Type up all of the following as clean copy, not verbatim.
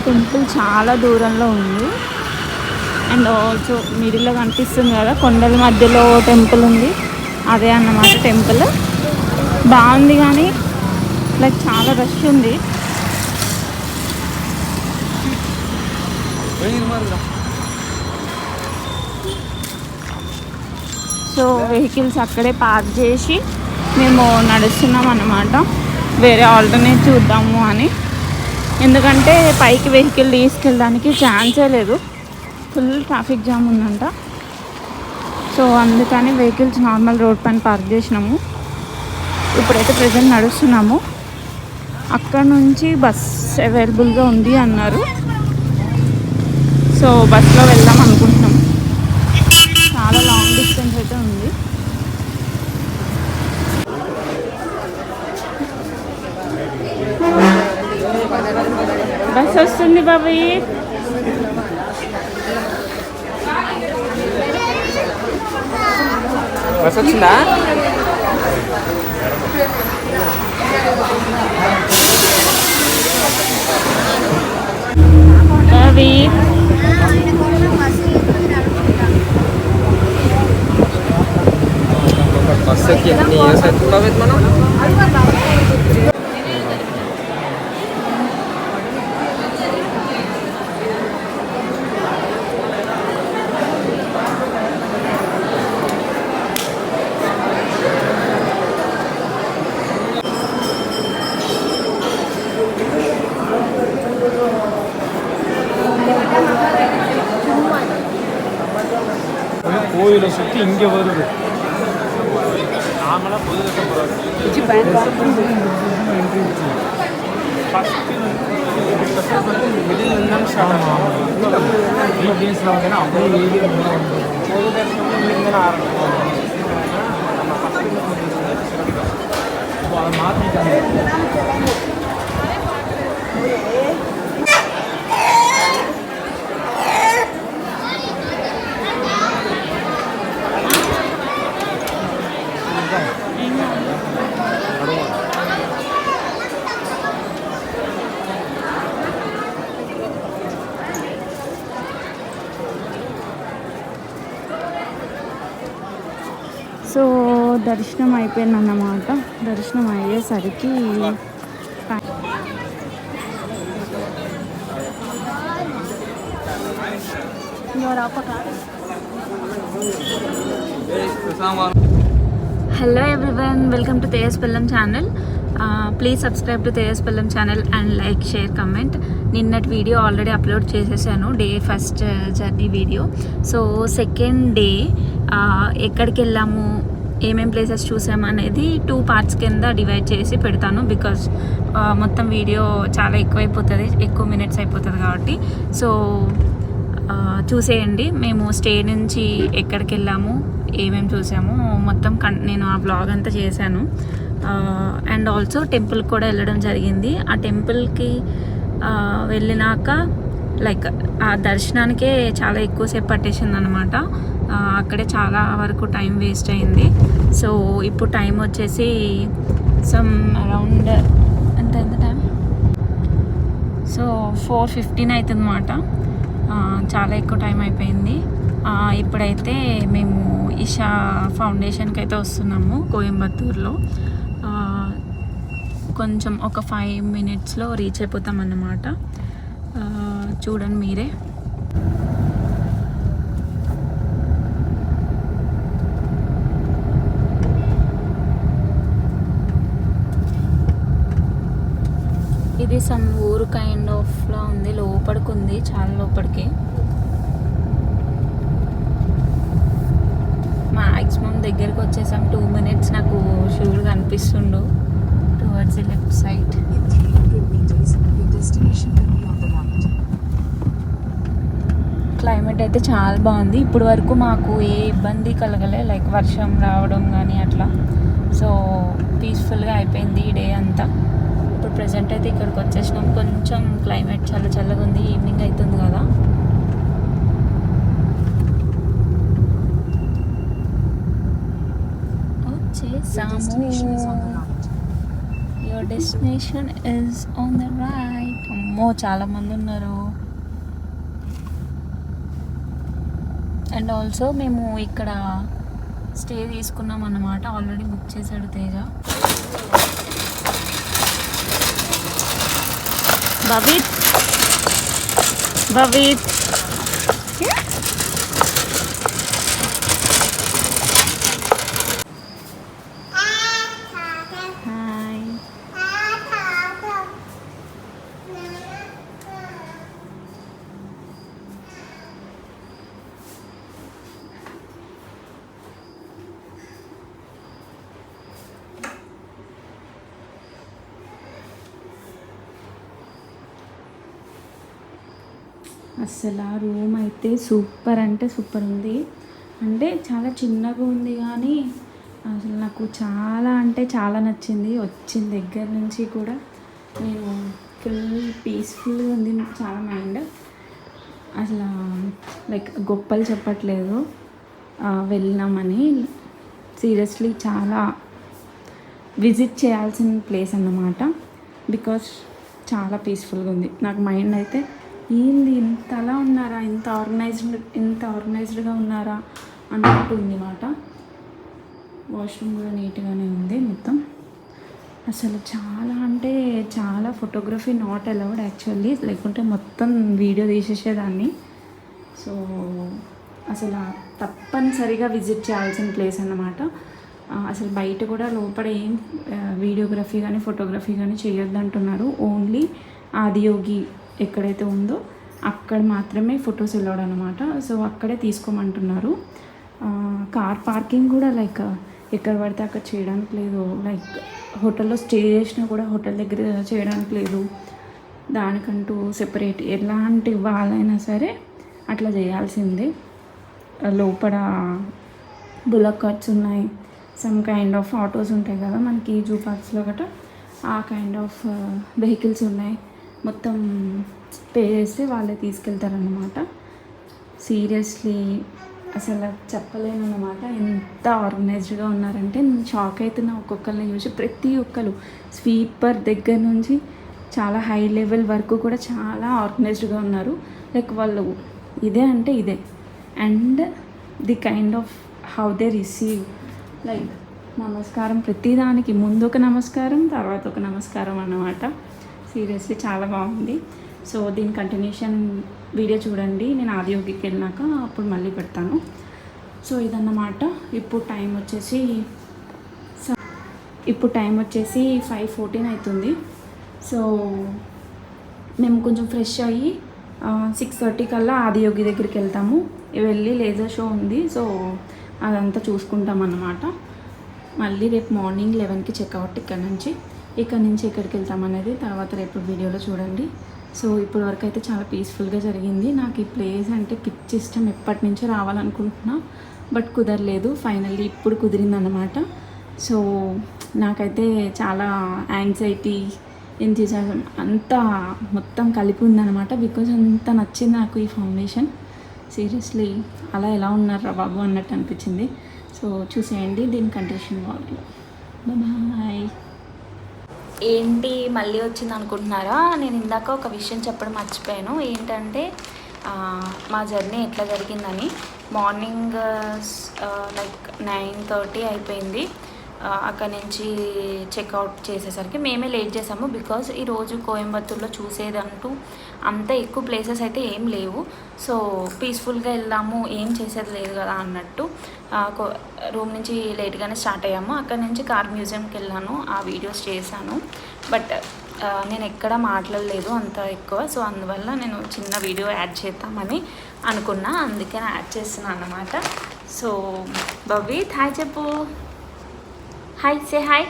Temple చాలా దూరంలో ఉంది. అండ్ ఆల్సో మిడిల్లో కనిపిస్తుంది కదా, కొండల మధ్యలో టెంపుల్ ఉంది. అదే అన్నమాట టెంపుల్. బాగుంది కానీ లైక్ చాలా రష్ ఉంది. సో వెహికల్స్ అక్కడే పార్క్ చేసి మేము నడుస్తున్నాం అన్నమాట. వేరే ఆల్టర్నేట్ చూద్దాము అని. ఎందుకంటే పైకి వెహికల్ తీసుకెళ్ళడానికి ఛాన్సే లేదు, ఫుల్ ట్రాఫిక్ జామ్ ఉందంట. సో అందుకని వెహికల్స్ నార్మల్ రోడ్ పైన పార్క్ చేసినాము. ఇప్పుడైతే ప్రజెంట్ నడుస్తున్నాము. అక్కడ నుంచి బస్ అవైలబుల్గా ఉంది అన్నారు. సో బస్లో వెళ్దాం అనుకుంటున్నాం. చాలా లాంగ్ డిస్టెన్స్ అయితే ఉంది. బస్ వస్తుంది బాబాయ్. బస్ వచ్చిందా? అవి బస్ ఎక్కి ఎన్ని ఇయర్స్ అవుతుందా మనం? கோயிலை சுற்றி இங்கே வருது. நாமளாக பொது மிடில் இருந்தாலும் ஸ்டார்ட் ஆகும். டேஸில் வந்து அப்படியே ஏரியா பொது தரிசனம் இங்கே ஆரம்பிக்கும். நம்ம ஃபஸ்ட்டு அதை மாற்றிட்டாங்க. సో దర్శనం అయిపోయిందన్నమాట. దర్శనం అయ్యేసరికి hello everyone, welcome to Tejas Pellam channel. Please subscribe to Tejas Pellam channel and like, share, comment. నిన్నటి వీడియో ఆల్రెడీ అప్లోడ్ చేసేసాను, day first journey video. So second day ఎక్కడికి వెళ్ళాము, ఏమేం ప్లేసెస్ చూసాము అనేది 2 పార్ట్స్ కింద డివైడ్ చేసి పెడతాను. బికాజ్ మొత్తం వీడియో చాలా ఎక్కువైపోతుంది, ఎక్కువ మినిట్స్ అయిపోతుంది కాబట్టి. సో చూసేయండి. మేము స్టే నుంచి ఎక్కడికి వెళ్ళాము, ఏమేమి చూసాము మొత్తం నేను ఆ బ్లాగ్ అంతా చేశాను. అండ్ ఆల్సో టెంపుల్కి కూడా వెళ్ళడం జరిగింది. ఆ టెంపుల్కి వెళ్ళినాక లైక్ ఆ దర్శనానికే చాలా ఎక్కువసేపు పట్టేసింది అనమాట. అక్కడే చాలా వరకు టైం వేస్ట్ అయింది. సో ఇప్పుడు టైం వచ్చేసి సమ్ అరౌండ్ ఎంత టైం, సో 4:15 అవుతుంది అన్నమాట. చాలా ఎక్కువ టైం అయిపోయింది. ఇప్పుడైతే మేము ఇషా ఫౌండేషన్కి అయితే వస్తున్నాము కోయంబత్తూర్లో. కొంచెం ఒక 5 minutesలో రీచ్ అయిపోతాం అన్నమాట. చూడండి మీరే. ఇది సమ్ ఊరు కైండ్ ఆఫ్లా ఉంది, లోపలికి ఉంది, చాలా లోపలికి. మ్యాక్సిమం దగ్గరికి వచ్చేసాం. 2 minutes నాకు షూర్ కనిపిస్తుండు towards the left side. Climate అయితే చాలా బాగుంది. ఇప్పుడు వరకు మాకు ఏ ఇబ్బంది కలగలే, లైక్ వర్షం రావడం కానీ అట్లా. సో పీస్ఫుల్గా అయిపోయింది ఈ డే అంతా. ఇప్పుడు ప్రెజెంట్ అయితే ఇక్కడికి వచ్చేసినాం. కొంచెం క్లైమేట్ చాలా చల్లగా ఉంది, ఈవినింగ్ అవుతుంది కదా. వచ్చేసాము. Your destination is on the right. అమ్మో చాలామంది ఉన్నారు. అండ్ ఆల్సో మేము ఇక్కడ స్టే తీసుకున్నాం అన్నమాట. ఆల్రెడీ బుక్ చేశాడు తేజ. భవిత్ భవిత్ అసలు ఆ రూమ్ అయితే సూపర్ అంటే సూపర్ ఉంది. అంటే చాలా చిన్నగా ఉంది కానీ అసలు నాకు చాలా అంటే చాలా నచ్చింది. వచ్చిన దగ్గర నుంచి కూడా నేను ఫుల్ పీస్ఫుల్గా ఉంది చాలా మైండ్. అసలు లైక్ గొప్పలు చెప్పట్లేదు వెళ్ళినామని. సీరియస్లీ చాలా విజిట్ చేయాల్సిన ప్లేస్ అన్నమాట. బికాస్ చాలా పీస్ఫుల్గా ఉంది. నాకు మైండ్ అయితే ఏంది ఇంతలా ఉన్నారా, ఇంత ఆర్గనైజ్డ్గా ఉన్నారా అన్నట్టు ఉంది మాట. వాష్రూమ్ కూడా నీట్గానే ఉంది మొత్తం. అసలు చాలా అంటే చాలా ఫోటోగ్రఫీ నాట్ అలౌడ్ యాక్చువల్లీ, లేకుంటే మొత్తం వీడియో తీసేసేదాన్ని. సో అసలు తప్పనిసరిగా విజిట్ చేయాల్సిన ప్లేస్ అన్నమాట. అసలు బయట కూడా లోపల ఏం వీడియోగ్రఫీ కానీ ఫోటోగ్రఫీ కానీ చేయొద్దు అంటున్నారు. ఓన్లీ ఆదియోగి ఎక్కడైతే ఉందో అక్కడ మాత్రమే ఫొటోస్ వెళ్ళాడు అనమాట. సో అక్కడే తీసుకోమంటున్నారు. కార్ పార్కింగ్ కూడా లైక్ ఎక్కడ పడితే అక్కడ చేయడానికి లేదు. లైక్ హోటల్లో స్టే చేసినా కూడా హోటల్ దగ్గర చేయడానికి లేదు. దానికంటూ సెపరేట్ ఎలాంటి వాళ్ళైనా సరే అట్లా చేయాల్సిందే. లోపల బుల్లక్ కార్ట్స్ ఉన్నాయి, సమ్ కైండ్ ఆఫ్ ఆటోస్ ఉంటాయి కదా మనకి జూ పార్క్స్లో గట, ఆ కైండ్ ఆఫ్ వెహికల్స్ ఉన్నాయి. మొత్తం పే చేస్తే వాళ్ళే తీసుకెళ్తారన్నమాట. సీరియస్లీ అసలు చెప్పలేను అన్నమాట. ఎంత ఆర్గనైజ్డ్గా ఉన్నారంటే నేను షాక్ అవుతున్నా ఒక్కొక్కరిని చూసి. ప్రతి ఒక్కరు స్వీపర్ దగ్గర నుంచి చాలా హై లెవెల్ వరకు కూడా చాలా ఆర్గనైజ్డ్గా ఉన్నారు. లైక్ వాళ్ళు ఇదే అంటే ఇదే. And the kind of how they receive, like నమస్కారం ప్రతిదానికి ముందు ఒక నమస్కారం, తర్వాత ఒక నమస్కారం అన్నమాట. సీరియస్లీ చాలా బాగుంది. సో దీని కంటిన్యూషన్ వీడియో చూడండి. నేను ఆదియోగికి వెళ్ళినాక అప్పుడు మళ్ళీ పెడతాను. సో ఇదన్నమాట. ఇప్పుడు టైం వచ్చేసి 5:14 అవుతుంది. సో మేము కొంచెం ఫ్రెష్ అయ్యి 6:30 కల్లా ఆదియోగి దగ్గరికి వెళ్తాము. వెళ్ళి లేజర్ షో ఉంది. సో అదంతా చూసుకుంటాం అన్నమాట. మళ్ళీ రేపు మార్నింగ్ 11కి చెక్అవుట్ ఇక్కడ నుంచి ఎక్కడికి వెళ్తామనేది తర్వాత రేపు వీడియోలో చూడండి. సో ఇప్పుడు వరకు అయితే చాలా పీస్ఫుల్గా జరిగింది. నాకు ఈ ప్లేస్ అంటే పిచ్చి ఇష్టం. ఎప్పటి నుంచో రావాలనుకుంటున్నా బట్ కుదరలేదు. ఫైనల్లీ ఇప్పుడు కుదిరిందన్నమాట. సో నాకైతే చాలా యాంగ్జైటీ, ఎంతూజియాజం అంతా మొత్తం కలిపి ఉందన్నమాట. బికాజ్ అంత నచ్చింది నాకు ఈ ఫౌండేషన్. సీరియస్లీ అలా ఎలా ఉన్నారా బాబు అన్నట్టు అనిపించింది. సో చూసేయండి దీని కంటిన్యూషన్ వాళ్ళు. బాయ్. ఏంటి మళ్ళీ వచ్చింది అనుకుంటున్నారా? నేను ఇందాక ఒక విషయం చెప్పడం మర్చిపోయాను. ఏంటంటే మా జర్నీ ఎట్లా జరిగిందని. మార్నింగ్ లైక్ 9:30 అయిపోయింది. అక్కడ నుంచి చెక్అవుట్ చేసేసరికి మేమే లేట్ చేసాము. బికాజ్ ఈరోజు కోయంబత్తూర్లో చూసేదంటూ అంత ఎక్కువ ప్లేసెస్ అయితే ఏం లేవు. సో పీస్ఫుల్గా వెళ్దాము, ఏం చేసేది లేదు కదా అన్నట్టు రూమ్ నుంచి లేట్గానే స్టార్ట్ అయ్యాము. అక్కడ నుంచి కార్ మ్యూజియంకి వెళ్ళాను, ఆ వీడియోస్ చేశాను. బట్ నేను ఎక్కడ మాట్లాడలేదు అంత ఎక్కువ. సో అందువల్ల నేను చిన్న వీడియో యాడ్ చేద్దామని అనుకున్నా, అందుకని యాడ్ చేస్తున్నాను అన్నమాట. సో భవిత్ హాయ్ చెప్పు. Hi say hi.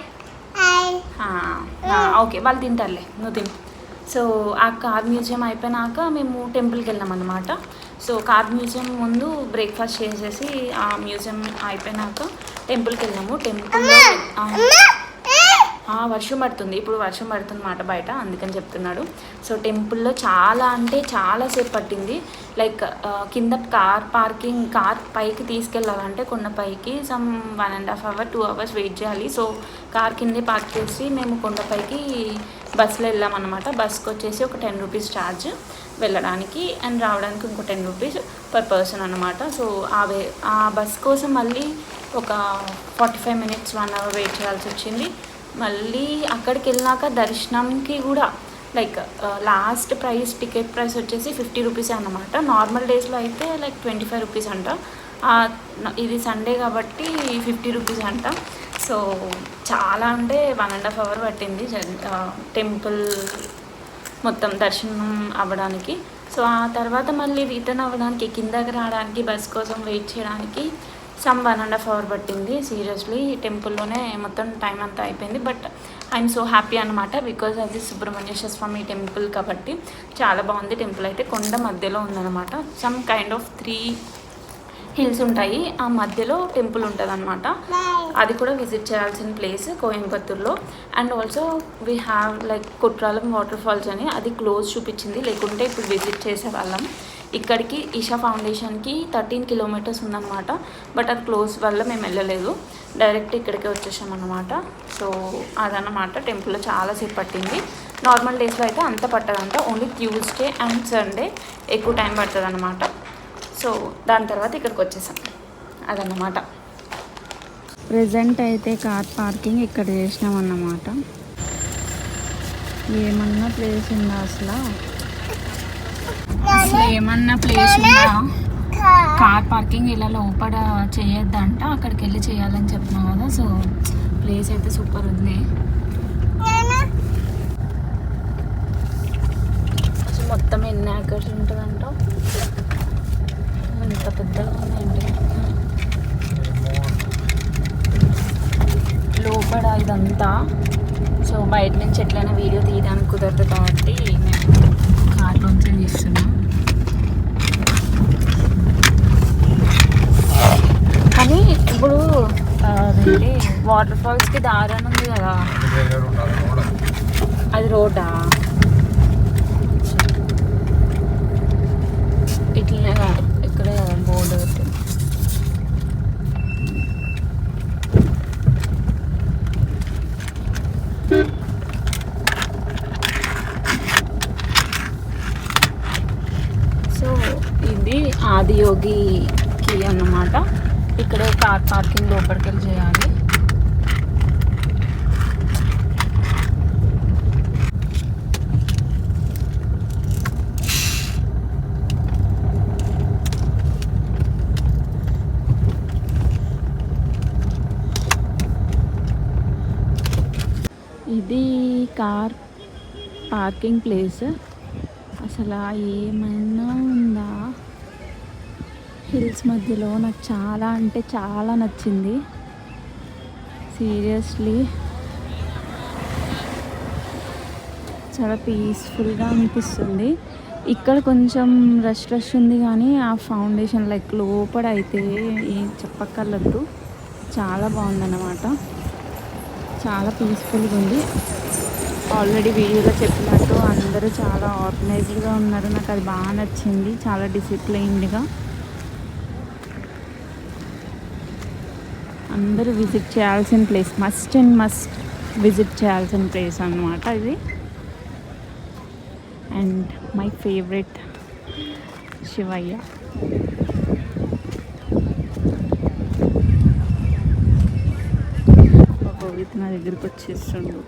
ఓకే వాళ్ళు తింటారులే, నువ్వు తిను. సో ఆ కార్ మ్యూజియం అయిపోయినాక మేము టెంపుల్కి వెళ్ళాం అన్నమాట. సో కార్ మ్యూజియం ముందు బ్రేక్ఫాస్ట్ చేసేసి ఆ మ్యూజియం అయిపోయినాక టెంపుల్కి వెళ్ళాము. టెంపుల్లో వర్షం పడుతుంది, ఇప్పుడు వర్షం పడుతుంది మాట బయట, అందుకని చెప్తున్నాడు. సో టెంపుల్లో చాలా అంటే చాలాసేపు పట్టింది. లైక్ కింద కార్ పైకి తీసుకెళ్ళాలంటే కొండ పైకి సమ్ 1.5 hours 2 hours వెయిట్ చేయాలి. సో కార్ కిందే పార్క్ చేసి మేము కొండపైకి బస్సులో వెళ్ళామన్నమాట. బస్కి వచ్చేసి ఒక 10 రూపీస్ ఛార్జ్ వెళ్ళడానికి అండ్ రావడానికి ఇంకో 10 రూపీస్ పర్ పర్సన్ అనమాట. సో ఆ బస్ కోసం మళ్ళీ ఒక 45 మినిట్స్ 1 అవర్ వెయిట్ చేయాల్సి వచ్చింది. మళ్ళీ అక్కడికి వెళ్ళాక దర్శనంకి కూడా like last price ticket price వచ్చేసి 50 రూపీస్ అన్నమాట. నార్మల్ డేస్లో అయితే లైక్ 25 రూపీస్ అంట. ఇది సండే కాబట్టి 50 రూపీస్ అంట. సో చాలా అంటే 1.5 అవర్ పట్టింది టెంపుల్ మొత్తం దర్శనం అవ్వడానికి. సో ఆ తర్వాత మళ్ళీ రిటర్న్ అవ్వడానికి కిందకి రావడానికి బస్ కోసం వెయిట్ చేయడానికి సమ్ 1.5 అవర్ పట్టింది. సీరియస్లీ టెంపుల్లోనే మొత్తం టైం అంతా అయిపోయింది. బట్ ఐఎమ్ సో హ్యాపీ అనమాట, బికాజ్ అది సుబ్రహ్మణ్యేశ్వర స్వామి టెంపుల్ కాబట్టి చాలా బాగుంది. టెంపుల్ అయితే కొండ మధ్యలో ఉందన్నమాట. సమ్ కైండ్ ఆఫ్ 3 హిల్స్ ఉంటాయి, ఆ మధ్యలో టెంపుల్ ఉంటుంది అనమాట. అది కూడా విజిట్ చేయాల్సిన ప్లేస్ కోయంబత్తూర్లో. And also we have like Kutralam waterfalls అని, అది క్లోజ్ చూపించింది, లేకుంటే ఇప్పుడు విజిట్ చేసేవాళ్ళం. ఇక్కడికి ఈషా ఫౌండేషన్కి 13 కిలోమీటర్స్ ఉందన్నమాట. బట్ అది క్లోజ్ వల్ల మేము వెళ్ళలేదు, డైరెక్ట్ ఇక్కడికే వచ్చేసామన్నమాట. సో అదన్నమాట, టెంపుల్లో చాలాసేపు పట్టింది. నార్మల్ డేస్లో అయితే అంత పట్టదంట, ఓన్లీ ట్యూస్డే అండ్ సండే ఎక్కువ టైం పడుతుంది అనమాట. సో దాని తర్వాత ఇక్కడికి వచ్చేసాం, అదన్నమాట. ప్రెజెంట్ అయితే కార్ పార్కింగ్ ఇక్కడ చేసినాం అన్నమాట. ఏమన్నా ప్లేస్ ఉందా అసలు ఏమన్నా ప్లేస్ ఉందా? కార్ పార్కింగ్ ఇలా లోపల చేయొద్దంట, అక్కడికి వెళ్ళి చేయాలని చెప్పినా కదా. సో ప్లేస్ అయితే సూపర్ ఉంది. అసలు మొత్తం ఎన్ని ఏకర్స్ ఉంటుందంట, ఎంత పెద్దగా ఉందండి లోపల ఇదంతా. సో బయట నుంచి ఎట్లయినా వీడియో తీయడానికి కుదరదు కాబట్టి నేను కార్లోంచి తీస్తున్నాను. కానీ ఇప్పుడు అదేంటి వాటర్ ఫాల్స్కి దారాన్ని ఉంది కదా, అది రోడ్డా? ఇట్లనే కాదు, ఇక్కడే కదా బోర్డు పెట్టి. సో ఇది ఆదియోగికి అన్నమాట. ఇక్కడే కార్ పార్కింగ్ లోపలికి వెళ్ళి చేయాలి. ఇది కార్ పార్కింగ్ ప్లేస్. అసలు ఏమైనా ఉందా? హిల్స్ మధ్యలో నాకు చాలా అంటే చాలా నచ్చింది సీరియస్లీ. చాలా పీస్ఫుల్గా అనిపిస్తుంది. ఇక్కడ కొంచెం రష్ ఉంది, కానీ ఆ ఫౌండేషన్ లైక్ లోపల అయితే ఏం చెప్పక్కర్లేదు, చాలా బాగుందన్నమాట. చాలా పీస్ఫుల్గా ఉంది. ఆల్రెడీ వీడియోలో చెప్పినట్టు అందరూ చాలా ఆర్గనైజ్డ్గా ఉన్నారు, నాకు అది బాగా నచ్చింది. చాలా డిసిప్లైన్డ్గా అందరూ విజిట్ చేయాల్సిన place, must and must visit చేయాల్సిన ప్లేస్ అన్నమాట ఇది. And my favourite Shivayya. నా దగ్గరికి వచ్చేస్తుండు.